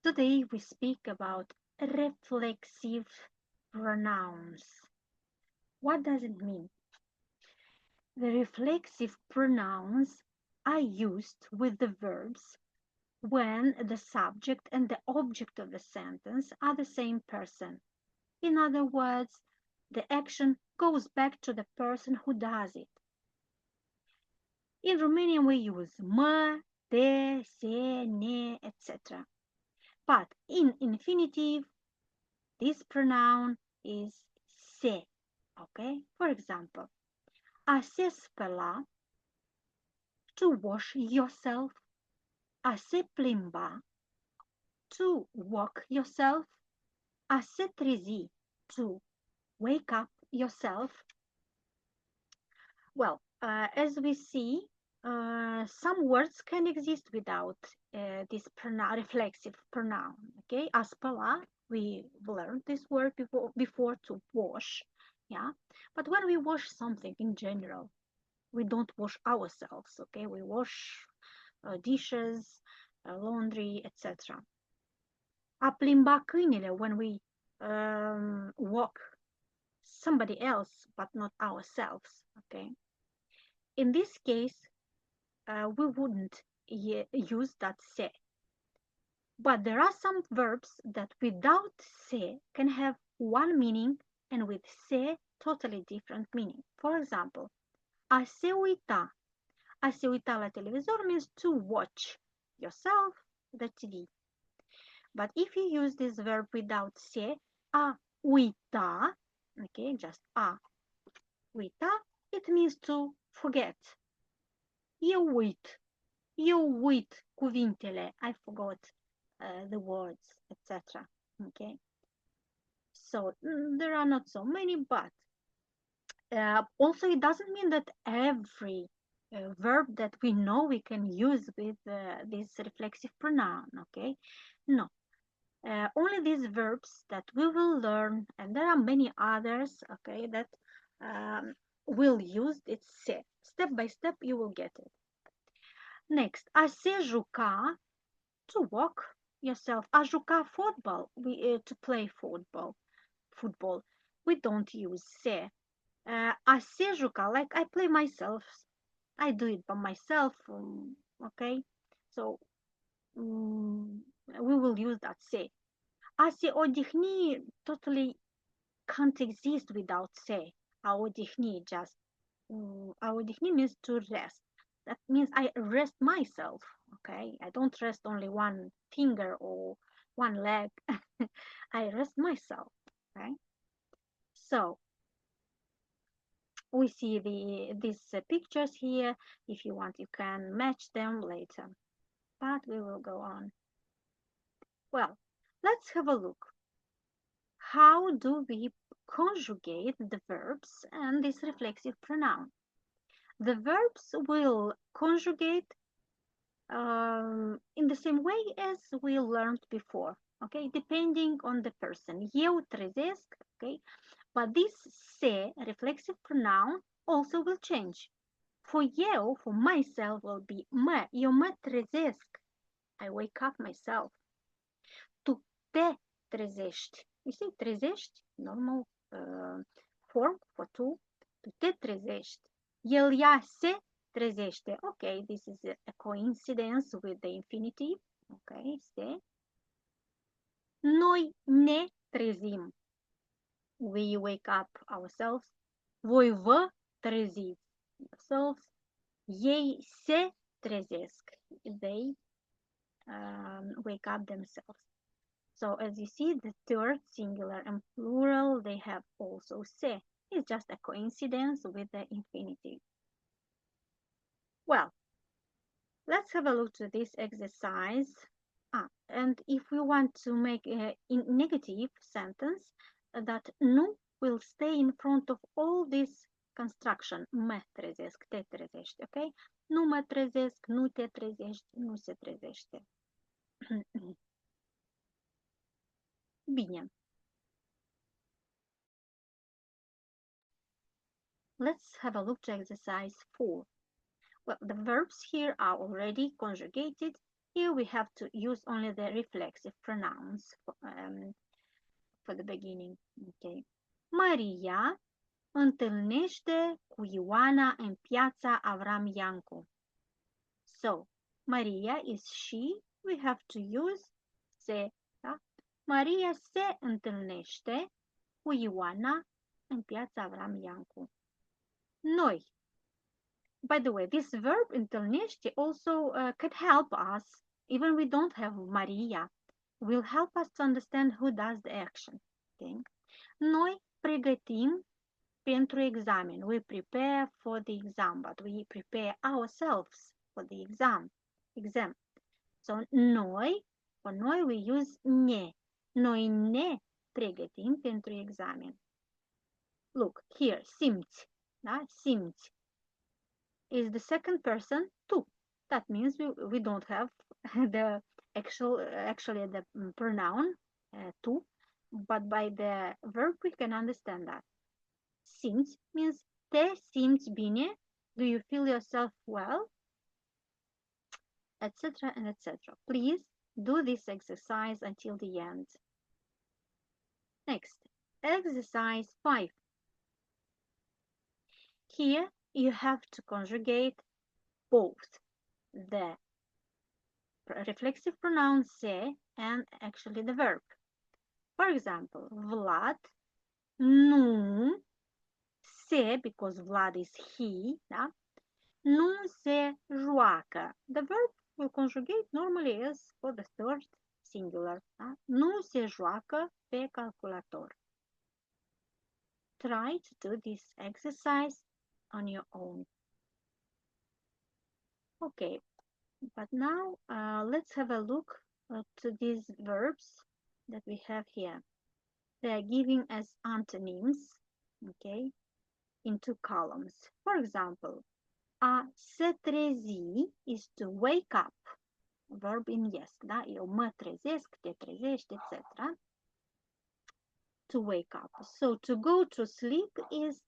Today we speak about reflexive pronouns. What does it mean? The reflexive pronouns are used with the verbs when the subject and the object of the sentence are the same person. In other words, the action goes back to the person who does it. In Romanian, we use mă, te, se, ne, etc. But in infinitive, this pronoun is se. Okay? For example, a se spăla, to wash yourself, a se plimba, to walk yourself, a se trezi, to wake up yourself. Well, as we see, some words can exist without this reflexive pronoun. Okay, a spăla, we learned this word before to wash. Yeah, but when we wash something in general, we don't wash ourselves. Okay, we wash dishes, laundry, etc. A plimba câinele, when we walk somebody else but not ourselves. Okay, in this case we wouldn't use that se, but there are some verbs that without se can have one meaning and with se totally different meaning. For example, a se uita. A se uita la televizor means to watch yourself, the TV. But if you use this verb without se, a uita, okay, just a uita, it means to forget. Eu uit cuvintele, I forgot the words, etc. Okay, so there are not so many, but also it doesn't mean that every verb that we know we can use with this reflexive pronoun. Okay, no, only these verbs that we will learn, and there are many others, okay, that will use it step by step. You will get it. Next, a se juca, to walk yourself. A juca football, to play football. We don't use se. A se juca, like I play myself. I do it by myself. Okay, so we will use that se. A se odihni totally can't exist without se. A odihni just a odihni means to rest. That means I rest myself. Okay, I don't rest only one finger or one leg. I rest myself. Okay, so we see these pictures here. If you want, you can match them later, but we will go on. Well, let's have a look. How do we conjugate the verbs and this reflexive pronoun? The verbs will conjugate in the same way as we learned before, okay, depending on the person. Eu trezesc, okay, but this se, reflexive pronoun, also will change. For eu, for myself, will be mă, eu mă trezesc, I wake up myself. Tu te trezești, you see, trezești, normal form for tu te trezești. Ea se trezește. Okay, this is a coincidence with the infinitive. Okay, se. Noi ne trezim. We wake up ourselves. Voi vă treziți yourselves. Ei se trezesc. They wake up themselves. So as you see, the third singular and plural, they have also se. It's just a coincidence with the infinitive. Well, let's have a look to this exercise. And if we want to make a negative sentence, that nu will stay in front of all this construction. Mă trezesc, te trezești, ok? Nu mă trezesc, nu te trezești, nu se trezește. Bine. Let's have a look to exercise 4. Well, the verbs here are already conjugated. Here we have to use only the reflexive pronouns for the beginning. Okay. Maria întâlnește cu Ioana în piața Avram Iancu. So, Maria is she. We have to use se. Da? Maria se întâlnește cu Ioana în piața Avram Iancu. Noi. By the way, this verb întâlnește also could help us, even we don't have Maria, will help us to understand who does the action. Okay? Noi pregătim pentru examen. We prepare for the exam, but we prepare ourselves for the exam. So, noi, for noi we use ne. Noi ne pregătim pentru examen. Look, here, simți. Da? Simți is the second person tu. That means we don't have the actually the pronoun tu, but by the verb we can understand that. Simți means te simți bine, do you feel yourself well, etc. and etc. Please do this exercise until the end. Next, exercise 5. Here you have to conjugate both the reflexive pronoun se and actually the verb. For example, Vlad nu se, because Vlad is he, da? Nu se joacă. The verb will conjugate normally as for the third singular. Da? Nu se joacă pe calculator. Try to do this exercise on your own. Okay, but now let's have a look to these verbs that we have here. They are giving as antonyms, okay, in 2 columns. For example, a se trezi is to wake up, verb in yes, da? Eu mă trezesc, te trezești, etc. To wake up. So to go to sleep is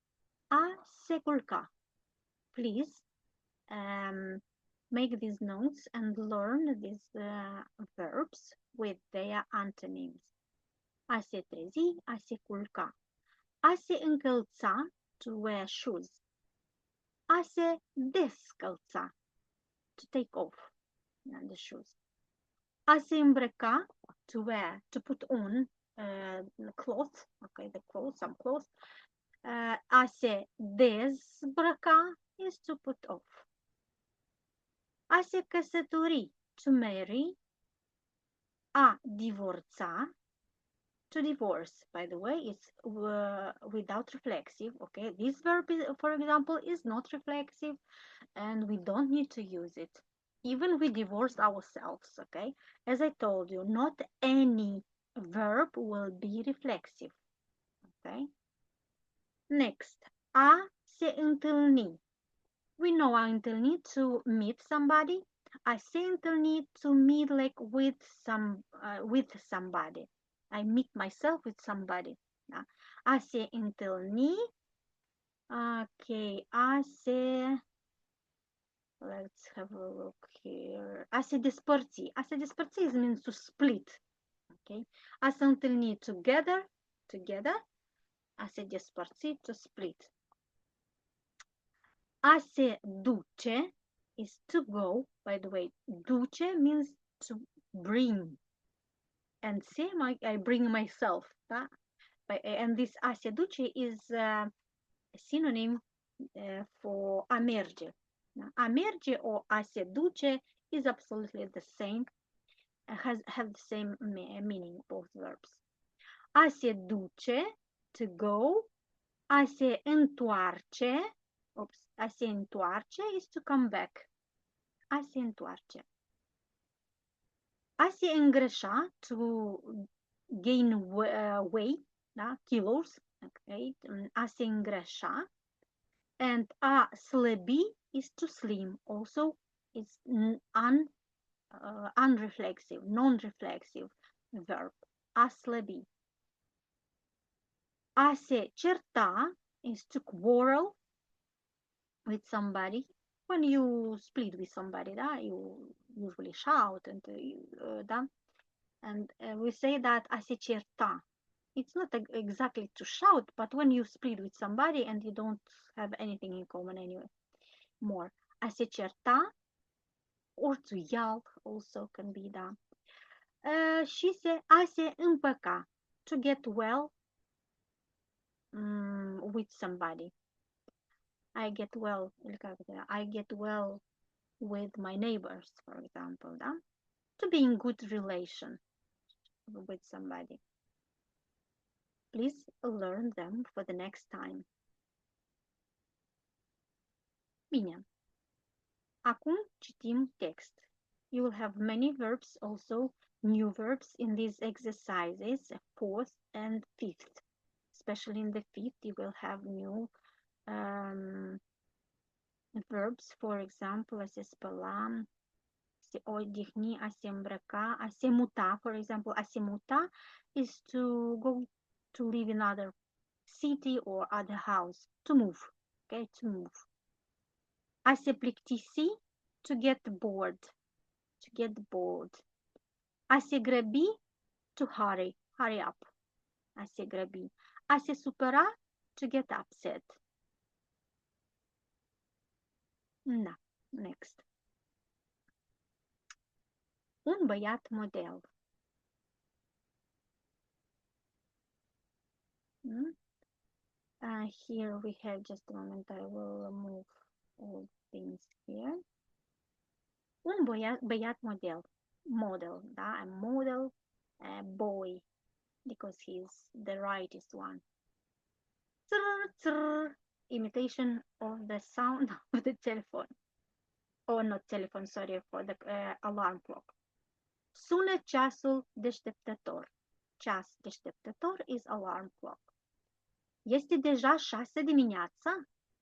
a se culca. Please make these notes and learn these verbs with their antonyms. A se trezi, a se culca. A se încălța, to wear shoes. A se descălța, to take off the shoes. A se îmbrăca, to wear, to put on clothes, okay, the clothes, some clothes. A se dezbrăca is to put off. A se căsători, to marry. A divorța, to divorce, by the way, it's without reflexive, okay? This verb, for example, is not reflexive, and we don't need to use it. Even we divorce ourselves, okay? As I told you, not any verb will be reflexive, okay? Next, a se întâlni. We know a întâlni to meet somebody. I se întâlni to meet like with somebody. I meet myself with somebody. Da? A se întâlni. Okay, a se... Let's have a look here. A se despărți. A se despărți means to split. Okay. A se întâlni together. A se despărți, to split. A se duce is to go. By the way, duce means to bring. And same, I bring myself. Da? And this a se duce is a synonym for a merge. A merge or a se duce is absolutely the same. Have the same meaning, both verbs. A se duce, to go. A se întoarce. A se întoarce is to come back. A se întoarce. A se îngrășa, to gain weight, da? Kilos. Okay? A se îngrășa. And a slăbi is to slim. Also, it's unreflexive, non-reflexive verb. A slăbi. A se certa is to quarrel with somebody. When you split with somebody, da? You usually shout and da? And we say that a se certa. It's not exactly to shout, but when you split with somebody and you don't have anything in common anyway, more. A se certa or to yell also can be da. Și a se împăca, to get well with somebody. I get well with my neighbors, for example, da? To be in good relation with somebody. Please learn them for the next time. Bine. Acum citim text. You will have many verbs also, new verbs in these exercises, fourth and fifth. Especially in the fifth, you will have new verbs, for example, a se spăla, se odihni, a se îmbrăca, a se muta, for example. A se muta is to go to live in other city or other house, to move, okay, to move. A se plictisi, to get bored, A se grăbi, to hurry up, a se grăbi. A se supăra, to get upset. Da, next. Un băiat model. Here we have, just a moment, I will move all things here. Un băiat model, da? A model boy, because he's the rightest one. Tsr, tsr, imitation of the sound of the telephone. Oh, not telephone, sorry, for the alarm clock. Sună ceasul deșteptător. Ceas deșteptător is alarm clock. Este deja 6 dimineața?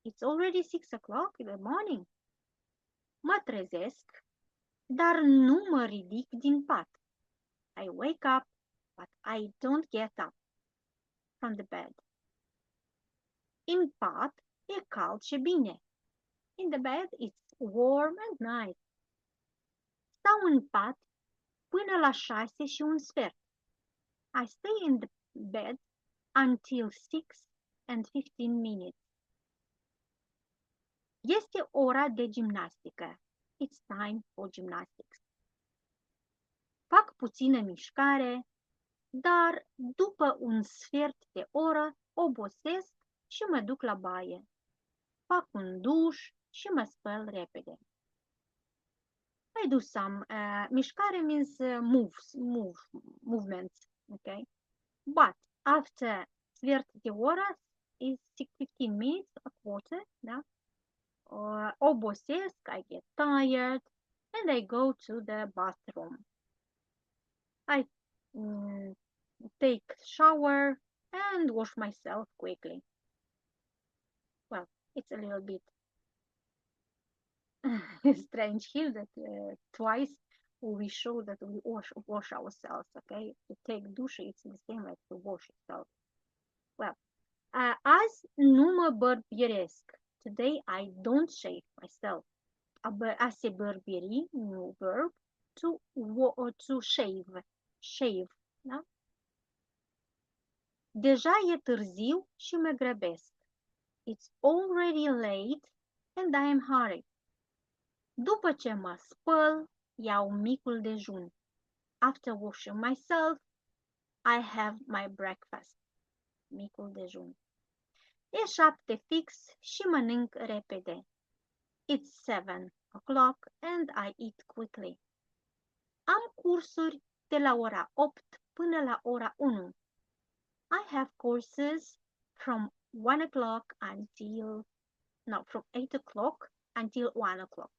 It's already 6 o'clock in the morning. Mă trezesc, dar nu mă ridic din pat. I wake up, but I don't get up from the bed. In pat e cald și bine. In the bed it's warm and nice. Stau în pat până la 6 și un sfert. I stay in the bed until 6 and 15 minutes. Este ora de gimnastică. It's time for gymnastics. Fac puțină mișcare, dar după un sfert de oră obosesc și mă duc la baie. Fac un duș și mă spăl repede. I do some mișcare means movements, okay? But after sfert de oră is 15 minutes, a quarter, da? Obosesc, I get tired, and I go to the bathroom. I take shower and wash myself quickly. Well, it's a little bit strange here that twice we show that we wash ourselves, okay? To take douche, it's the same like to wash yourself. Well, azi nu mă bărbieresc. Today I don't shave myself. A se bărberi, new verb, to shave. Shave, da? Deja e târziu și mă grăbesc. It's already late and I am hurried. După ce mă spăl, iau micul dejun. After washing myself, I have my breakfast. Micul dejun. E 7 fix și mănânc repede. It's 7 o'clock and I eat quickly. Am cursuri de la ora 8 până la ora 1. I have courses from 1 o'clock from 8 o'clock until 1 o'clock.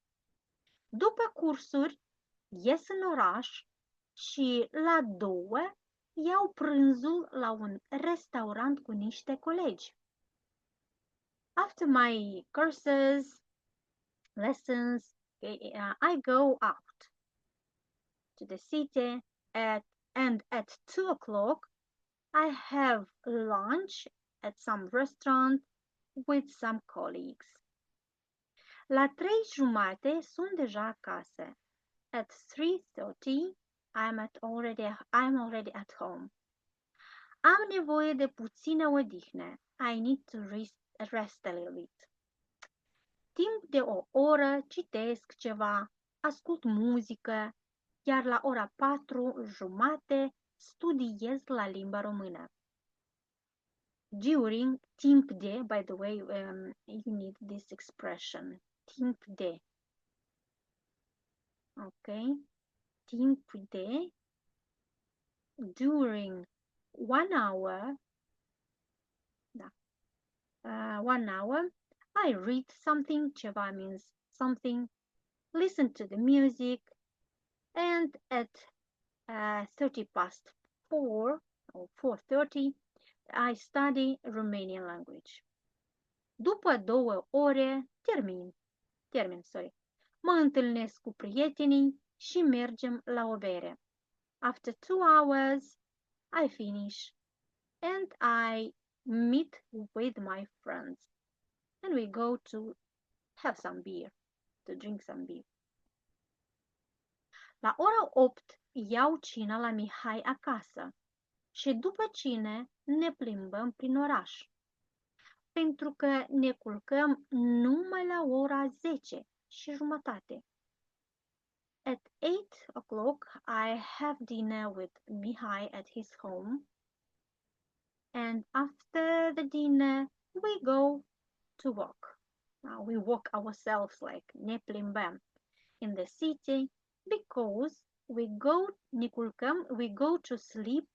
După cursuri, ies în oraș și la 2 iau prânzul la un restaurant cu niște colegi. After my courses, lessons, I go out to the city and at 2 o'clock I have lunch at some restaurant with some colleagues. La 3:30 sunt deja acasă At 3:30, I'm already at home. Am nevoie de puțină odihnă. I need to rest a little bit. Timp de o oră citesc ceva, ascult muzică, iar la ora 4:30 studiez la limba română. During, timp de, by the way, you need this expression, timp de. Ok? Timp de, during 1 hour, da, 1 hour, I read something, ceva means something, listen to the music, and at 30 past 4 or 4:30, I study Romanian language. După 2 ore, mă întâlnesc cu prietenii și mergem la o bere. After 2 hours, I finish and I meet with my friends and we go to have some beer, to drink some beer. La ora 8 iau cina la Mihai acasă și după cine ne plimbăm prin oraș. Pentru că ne culcăm numai la ora 10:30. At 8 o'clock, I have dinner with Mihai at his home. And after the dinner, we go to walk. We walk ourselves like ne plimbăm in the city because we go to sleep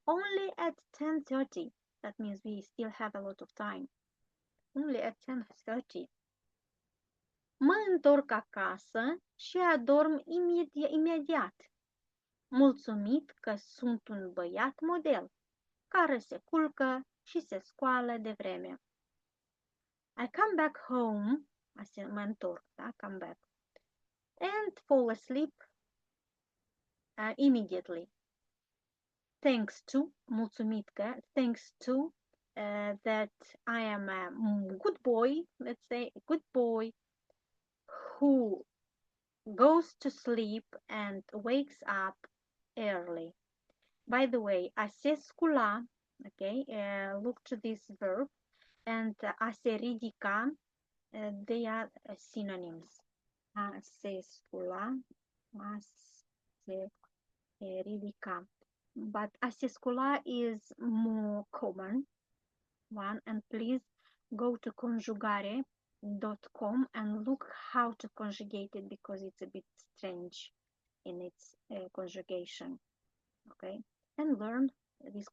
only at 10:30. That means we still have a lot of time. Only at 10:30. Mă întorc acasă și adorm imediat, mulțumit că sunt un băiat model, care se culcă și se scoală de vreme. I come back home, mă întorc, da? Come back, and fall asleep immediately. Mulțumit că, thanks to that I am a good boy, let's say, a good boy who goes to sleep and wakes up early. By the way, a se scula, okay, look to this verb, and a se ridica, they are synonyms. A se scula, a se ridica. But a se scula is more common one, and please go to conjugare.com and look how to conjugate it because it's a bit strange in its conjugation. Okay, and learn this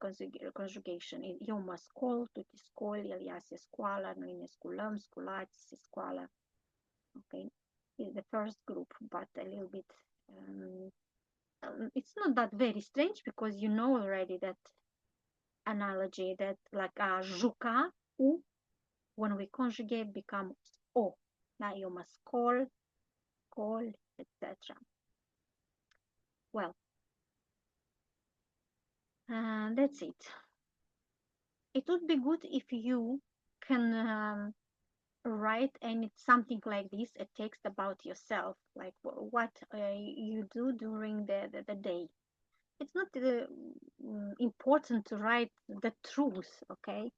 conjugation. Eu mă scol, tu te scoli, el ea se scoală, noi ne sculăm, sculați, se scoală. Okay, it's the first group, but a little bit it's not that very strange because you know already that analogy that like a juca, u, when we conjugate becomes o. Now you must call, etc. Well, that's it. It would be good if you can write something like this, a text about yourself, like what you do during the day. It's not important to write the truth, okay?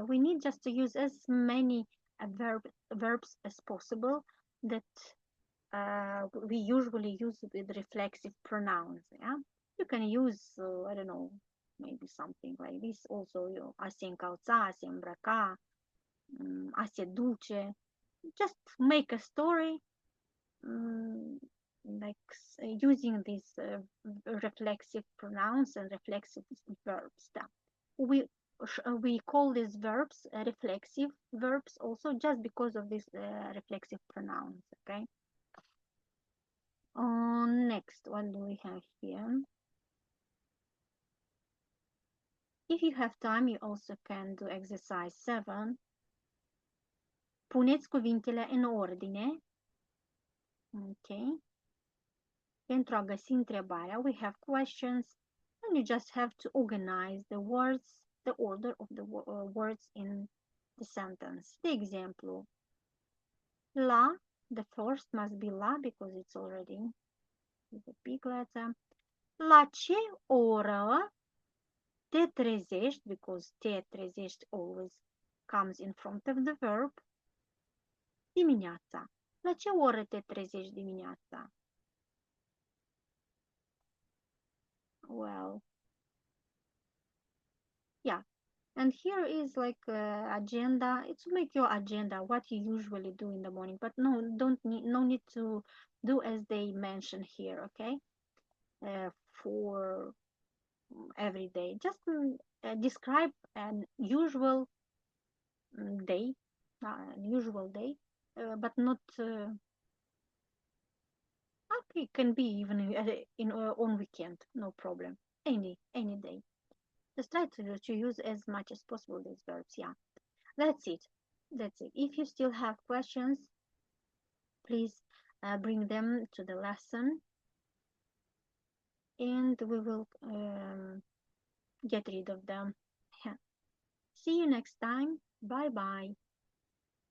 We need just to use as many verbs as possible that we usually use with reflexive pronouns. Yeah, you can use I don't know, maybe something like this also. A se încălța, a se îmbrăca, a se duce. Just make a story like using these reflexive pronouns and reflexive verbs. We call these verbs reflexive verbs also just because of these reflexive pronouns. Okay. Next, what do we have here? If you have time, you also can do exercise 7. Puneți cuvintele în ordine. Okay. Pentru a găsi întrebarea, we have questions and you just have to organize the words, the order of the words in the sentence. De exemplu, la, the first must be la because it's already is a big letter. La ce oră te trezești? Because te trezești always comes in front of the verb. Dimineața. La ce oră te trezești dimineața? Well, yeah. And here is like agenda. It's make your agenda, what you usually do in the morning. But no need to do as they mention here, okay? For every day. Just describe an usual day, unusual day, but not. Okay, can be even in on weekend, no problem. Any day. Just try to use as much as possible these verbs. Yeah, that's it. That's it. If you still have questions, please bring them to the lesson, and we will get rid of them. Yeah. See you next time. Bye bye.